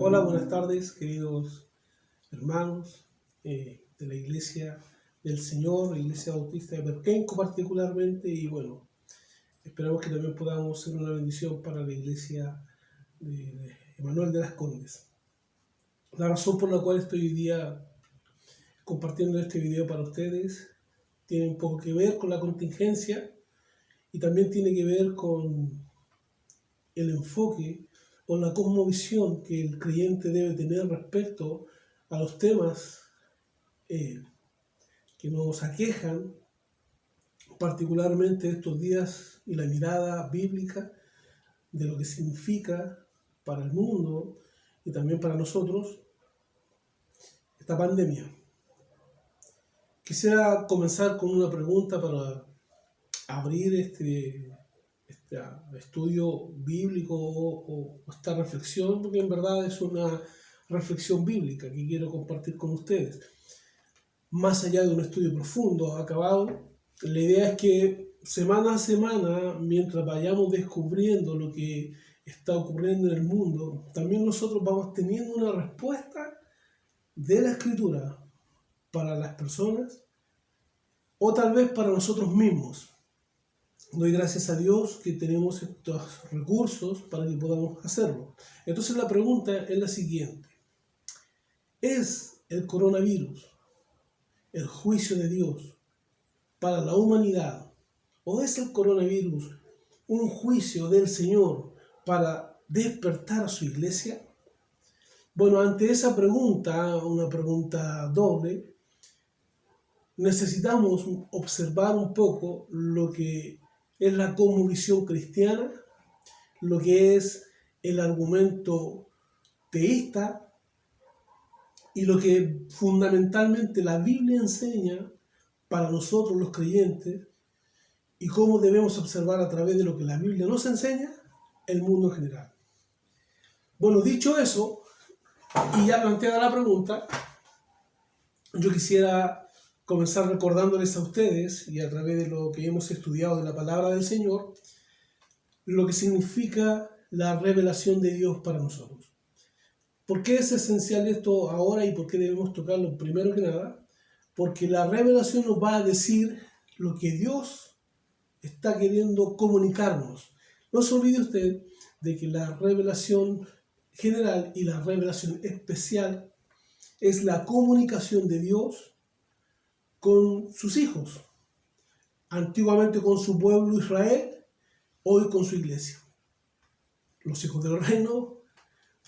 Hola, buenas tardes, queridos hermanos de la Iglesia del Señor, la Iglesia Bautista de Perquenco particularmente, y bueno, esperamos que también podamos ser una bendición para la Iglesia de Emanuel de las Condes. La razón por la cual estoy hoy día compartiendo este video para ustedes tiene un poco que ver con la contingencia y también tiene que ver con el enfoque o la cosmovisión que el creyente debe tener respecto a los temas que nos aquejan, particularmente estos días, y la mirada bíblica de lo que significa para el mundo y también para nosotros esta pandemia. Quisiera comenzar con una pregunta para abrir este estudio bíblico o esta reflexión, porque en verdad es una reflexión bíblica que quiero compartir con ustedes. Más allá de un estudio profundo, acabado, la idea es que semana a semana, mientras vayamos descubriendo lo que está ocurriendo en el mundo, también nosotros vamos teniendo una respuesta de la Escritura para las personas o tal vez para nosotros mismos. Doy gracias a Dios que tenemos estos recursos para que podamos hacerlo. Entonces la pregunta es la siguiente: ¿es el coronavirus el juicio de Dios para la humanidad, o es el coronavirus un juicio del Señor para despertar a su iglesia? Bueno, ante esa pregunta, una pregunta doble, necesitamos observar un poco lo que es la cosmovisión cristiana, lo que es el argumento teísta y lo que fundamentalmente la Biblia enseña para nosotros los creyentes, y cómo debemos observar a través de lo que la Biblia nos enseña el mundo en general. Bueno, dicho eso, y ya planteada la pregunta, yo quisiera comenzar recordándoles a ustedes, y a través de lo que hemos estudiado de la palabra del Señor, lo que significa la revelación de Dios para nosotros. ¿Por qué es esencial esto ahora y por qué debemos tocarlo primero que nada? Porque la revelación nos va a decir lo que Dios está queriendo comunicarnos. No se olvide usted de que la revelación general y la revelación especial es la comunicación de Dios con sus hijos. Antiguamente con su pueblo Israel, hoy con su iglesia. Los hijos del reino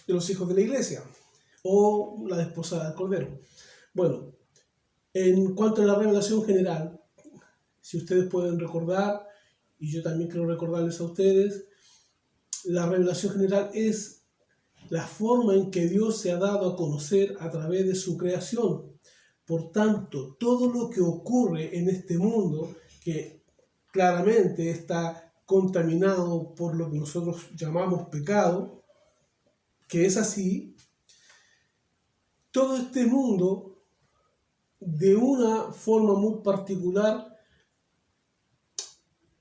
y los hijos de la iglesia, o la desposada del Cordero. Bueno, en cuanto a la revelación general, si ustedes pueden recordar, y yo también quiero recordarles a ustedes, la revelación general es la forma en que Dios se ha dado a conocer a través de su creación. Por tanto, todo lo que ocurre en este mundo, que claramente está contaminado por lo que nosotros llamamos pecado, que es así, todo este mundo, de una forma muy particular,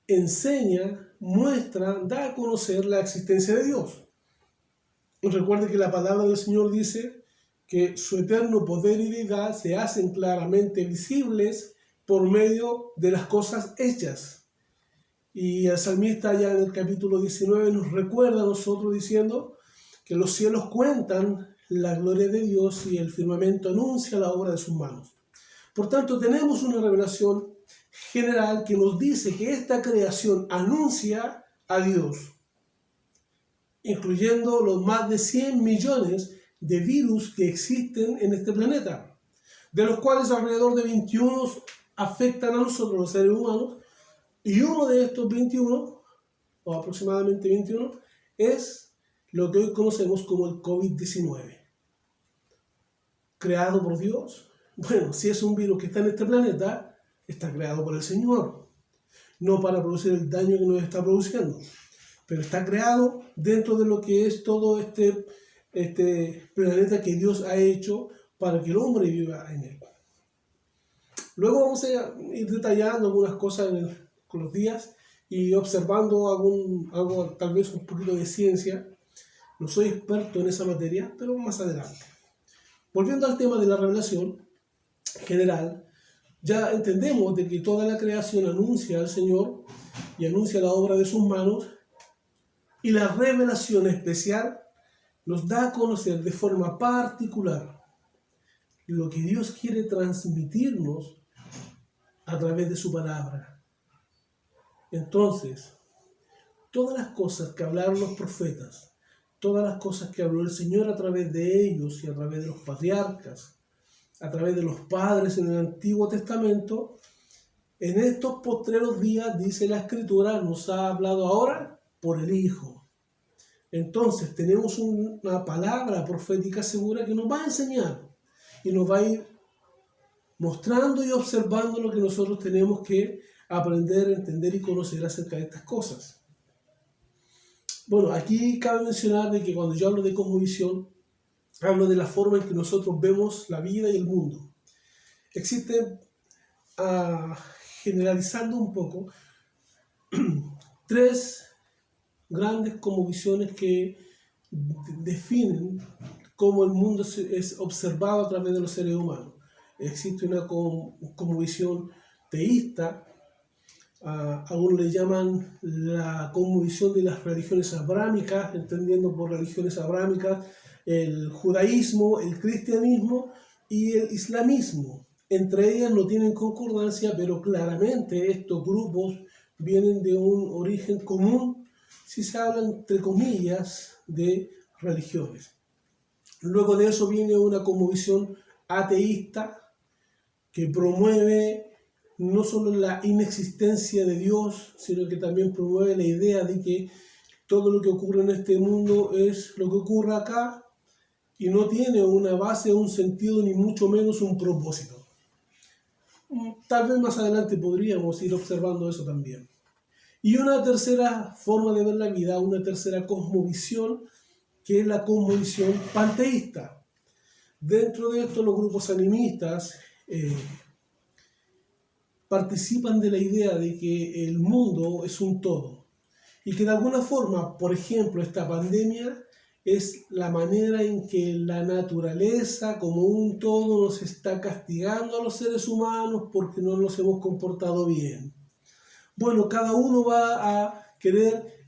enseña, muestra, da a conocer la existencia de Dios. Y recuerde que la palabra del Señor dice que su eterno poder y deidad se hacen claramente visibles por medio de las cosas hechas. Y el salmista ya en el capítulo 19 nos recuerda a nosotros diciendo que los cielos cuentan la gloria de Dios y el firmamento anuncia la obra de sus manos. Por tanto, tenemos una revelación general que nos dice que esta creación anuncia a Dios, incluyendo los más de 100 millones de virus que existen en este planeta, de los cuales alrededor de 21 afectan a nosotros los seres humanos, y uno de estos 21, o aproximadamente 21, es lo que hoy conocemos como el COVID-19. ¿Creado por Dios? Bueno, si es un virus que está en este planeta, está creado por el Señor, no para producir el daño que nos está produciendo, pero está creado dentro de lo que es todo este planeta que Dios ha hecho para que el hombre viva en él. Luego vamos a ir detallando algunas cosas con los días y observando algo tal vez un poquito de ciencia. No soy experto en esa materia, pero más adelante. Volviendo al tema de la revelación general, ya entendemos de que toda la creación anuncia al Señor y anuncia la obra de sus manos, y la revelación especial nos da a conocer de forma particular lo que Dios quiere transmitirnos a través de su palabra. Entonces, todas las cosas que hablaron los profetas, todas las cosas que habló el Señor a través de ellos y a través de los patriarcas, a través de los padres en el Antiguo Testamento, en estos postreros días, dice la Escritura, nos ha hablado ahora por el Hijo. Entonces tenemos una palabra profética segura que nos va a enseñar y nos va a ir mostrando y observando lo que nosotros tenemos que aprender, entender y conocer acerca de estas cosas. Bueno, aquí cabe mencionar de que cuando yo hablo de cosmovisión, hablo de la forma en que nosotros vemos la vida y el mundo. Existen, generalizando un poco, tres grandes cosmovisiones que definen cómo el mundo es observado a través de los seres humanos. Existe una cosmovisión teísta, algunos le llaman la cosmovisión de las religiones abrámicas, entendiendo por religiones abrámicas el judaísmo, el cristianismo y el islamismo. Entre ellas no tienen concordancia, pero claramente estos grupos vienen de un origen común, si se habla entre comillas de religiones. Luego de eso viene una cosmovisión ateísta que promueve no solo la inexistencia de Dios, sino que también promueve la idea de que todo lo que ocurre en este mundo es lo que ocurre acá y no tiene una base, un sentido, ni mucho menos un propósito. Tal vez más adelante podríamos ir observando eso también. Y una tercera forma de ver la vida, una tercera cosmovisión, que es la cosmovisión panteísta. Dentro de esto los grupos animistas participan de la idea de que el mundo es un todo y que de alguna forma, por ejemplo, esta pandemia es la manera en que la naturaleza como un todo nos está castigando a los seres humanos porque no nos hemos comportado bien. Bueno, cada uno va a querer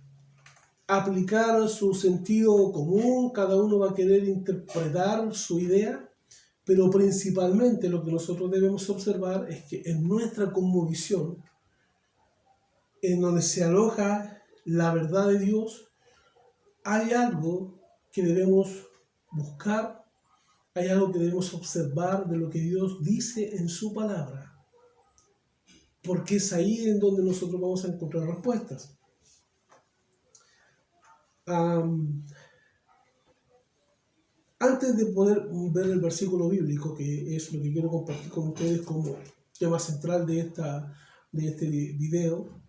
aplicar su sentido común, cada uno va a querer interpretar su idea, pero principalmente lo que nosotros debemos observar es que en nuestra cosmovisión, en donde se aloja la verdad de Dios, hay algo que debemos buscar, hay algo que debemos observar de lo que Dios dice en su palabra, porque es ahí en donde nosotros vamos a encontrar respuestas. Antes de poder ver el versículo bíblico, que es lo que quiero compartir con ustedes como tema central de este video,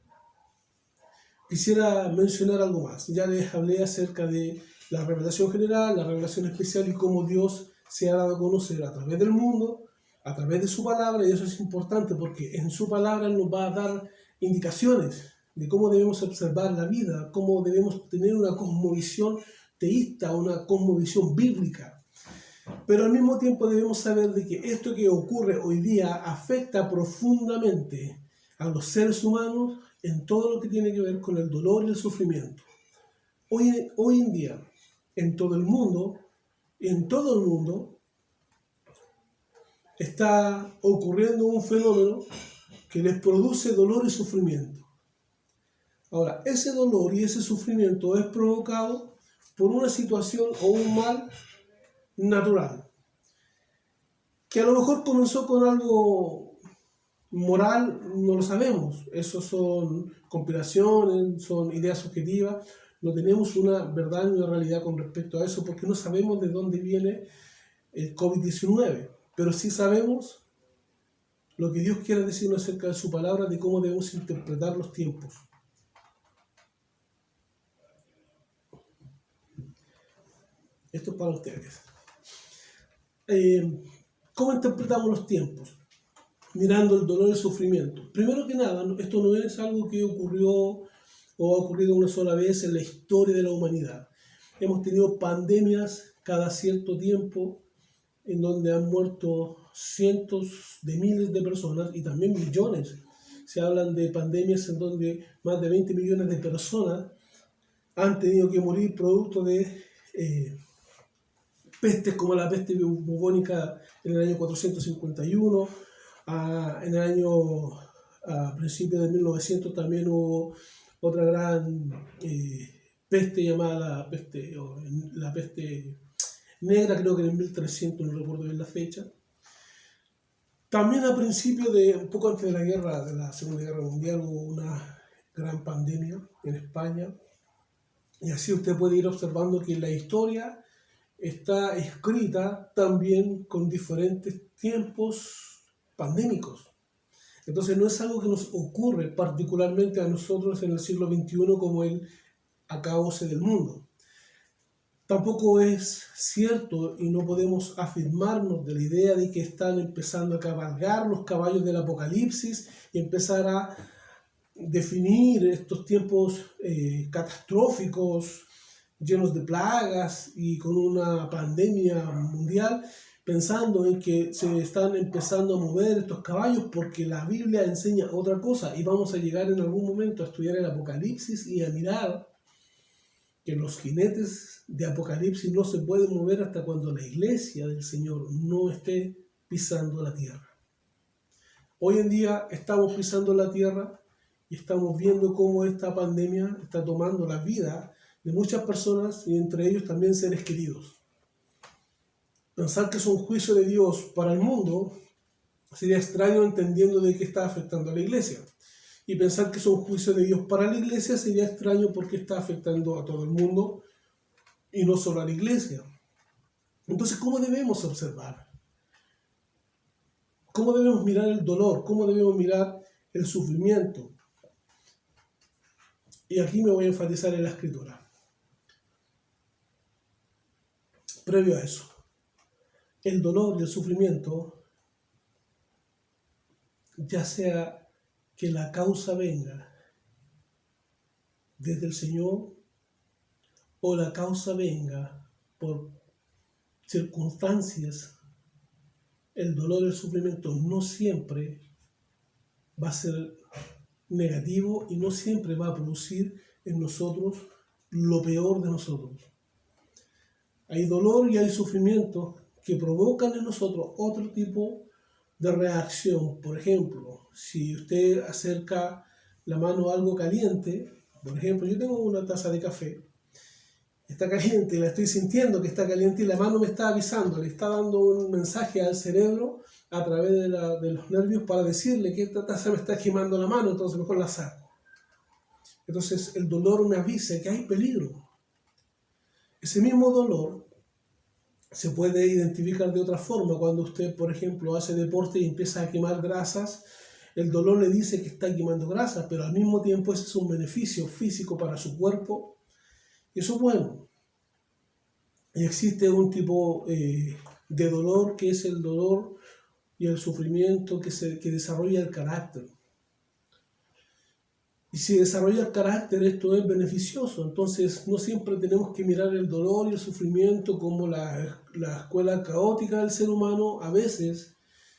quisiera mencionar algo más. Ya les hablé acerca de la revelación general, la revelación especial y cómo Dios se ha dado a conocer a través del mundo, a través de su palabra, y eso es importante porque en su palabra Él nos va a dar indicaciones de cómo debemos observar la vida, cómo debemos tener una cosmovisión teísta, una cosmovisión bíblica. Pero al mismo tiempo debemos saber de que esto que ocurre hoy día afecta profundamente a los seres humanos en todo lo que tiene que ver con el dolor y el sufrimiento. Hoy en día, en todo el mundo, está ocurriendo un fenómeno que les produce dolor y sufrimiento. Ahora, ese dolor y ese sufrimiento es provocado por una situación o un mal natural, que a lo mejor comenzó con algo moral, no lo sabemos. Eso son conspiraciones, son ideas subjetivas. No tenemos una verdad ni una realidad con respecto a eso porque no sabemos de dónde viene el COVID-19, pero sí sabemos lo que Dios quiere decirnos acerca de su palabra, de cómo debemos interpretar los tiempos. Esto es para ustedes. ¿Cómo interpretamos los tiempos? Mirando el dolor y el sufrimiento. Primero que nada, esto no es algo que ocurrió o ha ocurrido una sola vez en la historia de la humanidad. hemos tenido pandemias cada cierto tiempo en donde han muerto cientos de miles de personas y también millones. Se hablan de pandemias en donde más de 20 millones de personas han tenido que morir producto de pestes como la peste bubónica en el año 451, en el año a principios de 1900 también hubo otra gran peste llamada la peste negra, creo que en el 1300, no recuerdo bien la fecha. También a principios un poco antes de la Segunda Guerra Mundial, hubo una gran pandemia en España. Y así usted puede ir observando que la historia está escrita también con diferentes tiempos pandémicos. Entonces no es algo que nos ocurre particularmente a nosotros en el siglo XXI como el acabose del mundo. Tampoco es cierto y no podemos afirmarnos de la idea de que están empezando a cabalgar los caballos del Apocalipsis y empezar a definir estos tiempos catastróficos, llenos de plagas y con una pandemia mundial, pensando en que se están empezando a mover estos caballos porque la Biblia enseña otra cosa y vamos a llegar en algún momento a estudiar el Apocalipsis y a mirar que los jinetes de Apocalipsis no se pueden mover hasta cuando la iglesia del Señor no esté pisando la tierra. Hoy en día estamos pisando la tierra y estamos viendo cómo esta pandemia está tomando la vida de muchas personas y entre ellos también seres queridos. Pensar que es un juicio de Dios para el mundo sería extraño entendiendo de qué está afectando a la iglesia. Y pensar que es un juicio de Dios para la iglesia sería extraño porque está afectando a todo el mundo y no solo a la iglesia. Entonces, ¿cómo debemos observar? ¿Cómo debemos mirar el dolor? ¿Cómo debemos mirar el sufrimiento? Y aquí me voy a enfatizar en la escritura. Previo a eso, el dolor y el sufrimiento, ya sea que la causa venga desde el Señor o la causa venga por circunstancias, el dolor y el sufrimiento no siempre va a ser negativo y no siempre va a producir en nosotros lo peor de nosotros. Hay dolor y hay sufrimiento que provocan en nosotros otro tipo de reacción. Por ejemplo, si usted acerca la mano a algo caliente, por ejemplo, yo tengo una taza de café, está caliente, la estoy sintiendo que está caliente y la mano me está avisando, le está dando un mensaje al cerebro a través de los nervios para decirle que esta taza me está quemando la mano, entonces mejor la saco. Entonces el dolor me avisa que hay peligro. Ese mismo dolor se puede identificar de otra forma. Cuando usted, por ejemplo, hace deporte y empieza a quemar grasas, el dolor le dice que está quemando grasas, pero al mismo tiempo ese es un beneficio físico para su cuerpo. Y eso es bueno. Y existe un tipo de dolor que es el dolor y el sufrimiento que desarrolla el carácter. Y si desarrolla el carácter, esto es beneficioso. Entonces, no siempre tenemos que mirar el dolor y el sufrimiento como la escuela caótica del ser humano. A veces,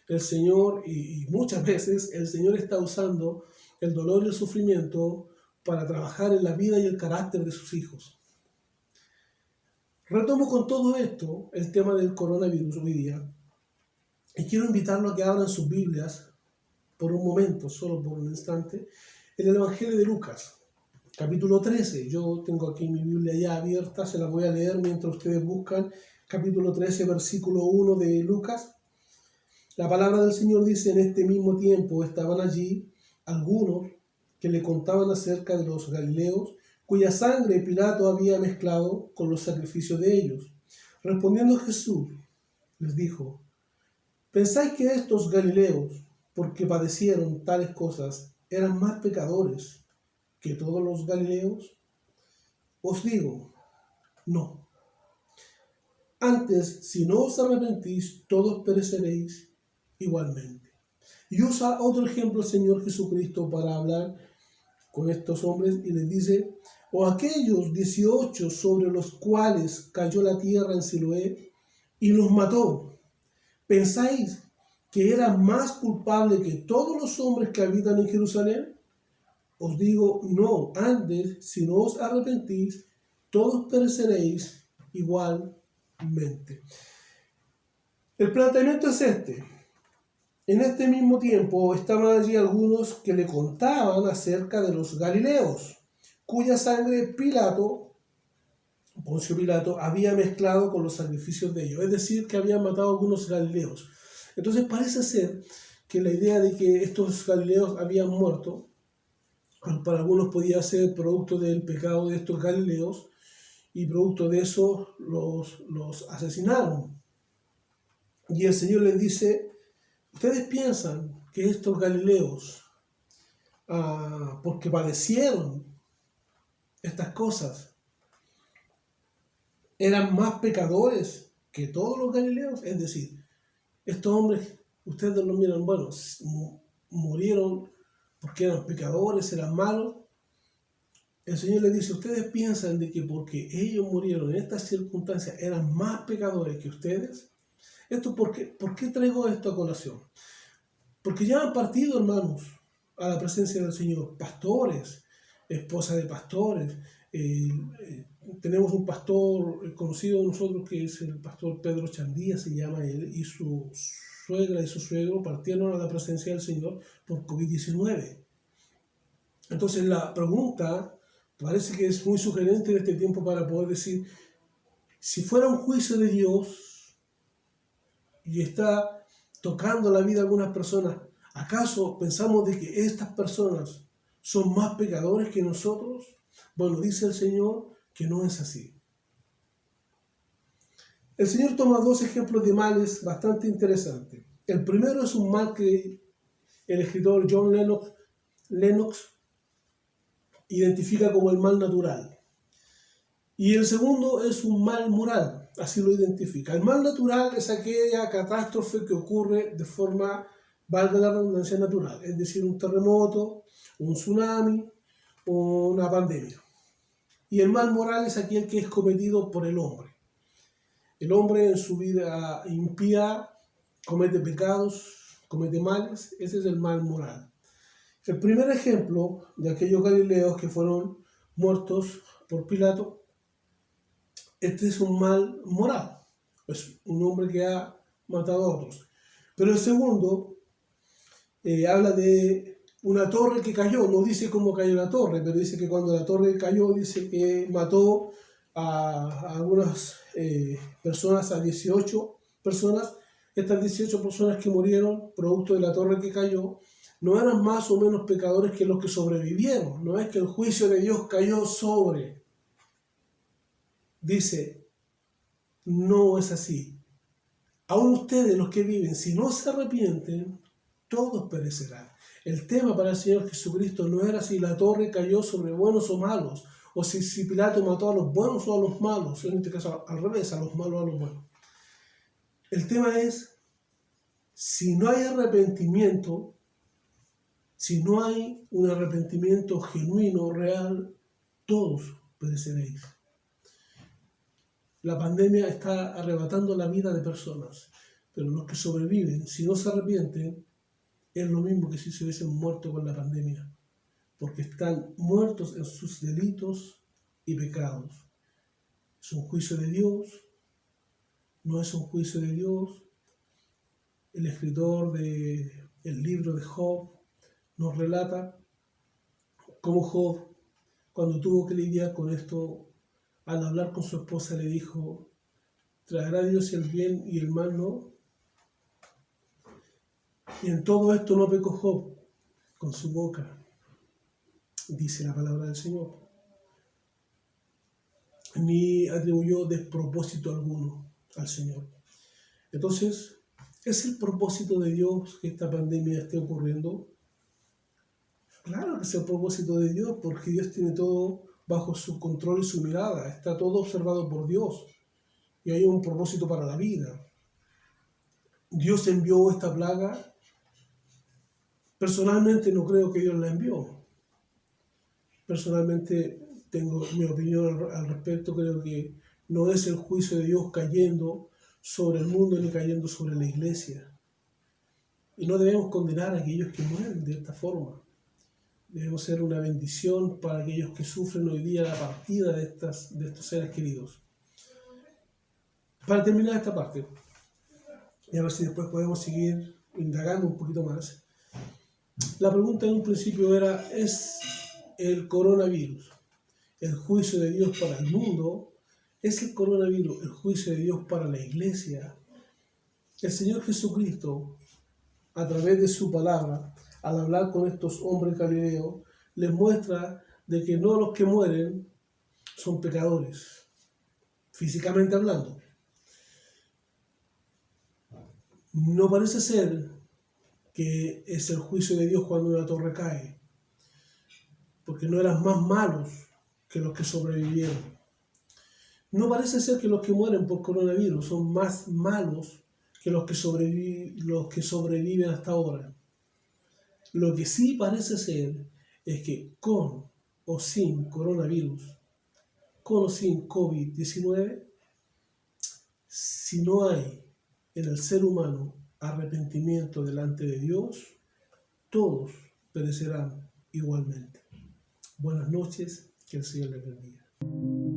el Señor, y muchas veces, el Señor está usando el dolor y el sufrimiento para trabajar en la vida y el carácter de sus hijos. Retomo con todo esto el tema del coronavirus hoy día. Y quiero invitarlo a que abran sus Biblias por un momento, solo por un instante, en el Evangelio de Lucas, capítulo 13. Yo tengo aquí mi Biblia ya abierta, se la voy a leer mientras ustedes buscan. Capítulo 13, versículo 1 de Lucas. La palabra del Señor dice: en este mismo tiempo estaban allí algunos que le contaban acerca de los galileos, cuya sangre Pilato había mezclado con los sacrificios de ellos. Respondiendo Jesús, les dijo: ¿pensáis que estos galileos, porque padecieron tales cosas, eran más pecadores que todos los galileos? Os digo, no. Antes, si no os arrepentís, todos pereceréis igualmente. Y usa otro ejemplo el Señor Jesucristo para hablar con estos hombres y les dice: o aquellos 18 sobre los cuales cayó la tierra en Siloé y los mató, ¿pensáis que era más culpable que todos los hombres que habitan en Jerusalén? Os digo, no, antes, si no os arrepentís, todos pereceréis igualmente. El planteamiento es este. En este mismo tiempo estaban allí algunos que le contaban acerca de los galileos, cuya sangre Poncio Pilato, había mezclado con los sacrificios de ellos, es decir, que habían matado a algunos galileos. Entonces parece ser que la idea de que estos galileos habían muerto, para algunos podía ser producto del pecado de estos galileos, y producto de eso los asesinaron. Y el Señor les dice: ¿ustedes piensan que estos galileos, porque padecieron estas cosas, eran más pecadores que todos los galileos? Es decir, estos hombres, ustedes los miran, bueno, murieron porque eran pecadores, eran malos. El Señor les dice: ¿ustedes piensan de que porque ellos murieron en estas circunstancias eran más pecadores que ustedes? ¿Por qué traigo esto a colación? Porque ya han partido, hermanos, a la presencia del Señor pastores, esposas de pastores. Tenemos un pastor conocido de nosotros que es el pastor Pedro Chandía, se llama él, y su suegra y su suegro partieron a la presencia del Señor por COVID-19. Entonces la pregunta parece que es muy sugerente en este tiempo para poder decir: si fuera un juicio de Dios y está tocando la vida de algunas personas, ¿acaso pensamos de que estas personas son más pecadores que nosotros? Bueno, dice el Señor que no es así. El Señor toma dos ejemplos de males bastante interesantes. El primero es un mal que el escritor John Lennox identifica como el mal natural. Y el segundo es un mal moral, así lo identifica. El mal natural es aquella catástrofe que ocurre de forma, valga la redundancia, natural, es decir, un terremoto, un tsunami o una pandemia. Y el mal moral es aquel que es cometido por el hombre. El hombre en su vida impía comete pecados, comete males, ese es el mal moral. El primer ejemplo de aquellos galileos que fueron muertos por Pilato, este es un mal moral, es un hombre que ha matado a otros. Pero el segundo habla de una torre que cayó, no dice cómo cayó la torre, pero dice que cuando la torre cayó, dice que mató a algunas personas, a 18 personas. Estas 18 personas que murieron producto de la torre que cayó no eran más o menos pecadores que los que sobrevivieron. No es que el juicio de Dios cayó sobre. Dice, no es así. Aún ustedes, los que viven, si no se arrepienten, todos perecerán. El tema para el Señor Jesucristo no era si la torre cayó sobre buenos o malos, o si Pilato mató a los buenos o a los malos, en este caso al revés, a los malos o a los buenos. El tema es, si no hay arrepentimiento, si no hay un arrepentimiento genuino, real, todos pereceréis. La pandemia está arrebatando la vida de personas, pero los que sobreviven, si no se arrepienten, es lo mismo que si se hubiesen muerto con la pandemia, porque están muertos en sus delitos y pecados. Es un juicio de Dios, no es un juicio de Dios. El escritor del libro de Job nos relata cómo Job, cuando tuvo que lidiar con esto, al hablar con su esposa le dijo: ¿traerá Dios el bien y el mal no? Y en todo esto no pecó Job con su boca, dice la palabra del Señor, ni atribuyó despropósito alguno al Señor. Entonces, ¿es el propósito de Dios que esta pandemia esté ocurriendo? Claro que es el propósito de Dios, porque Dios tiene todo bajo su control y su mirada, está todo observado por Dios, y hay un propósito para la vida. Dios envió esta plaga. Personalmente no creo que Dios la envió. Personalmente tengo mi opinión al respecto. Creo que no es el juicio de Dios cayendo sobre el mundo ni cayendo sobre la iglesia. Y no debemos condenar a aquellos que mueren de esta forma. Debemos ser una bendición para aquellos que sufren hoy día la partida de estos seres queridos. Para terminar esta parte, y a ver si después podemos seguir indagando un poquito más, la pregunta en un principio era, ¿es el coronavirus el juicio de Dios para el mundo? ¿Es el coronavirus el juicio de Dios para la iglesia? El Señor Jesucristo, a través de su palabra, al hablar con estos hombres galileos, les muestra de que no los que mueren son pecadores, físicamente hablando. No parece ser que es el juicio de Dios cuando una torre cae, porque no eran más malos que los que sobrevivieron. No parece ser que los que mueren por coronavirus son más malos que los que sobreviven hasta ahora. Lo que sí parece ser es que con o sin coronavirus, con o sin COVID-19, si no hay en el ser humano arrepentimiento delante de Dios, todos perecerán igualmente. Buenas noches, que el Señor les bendiga.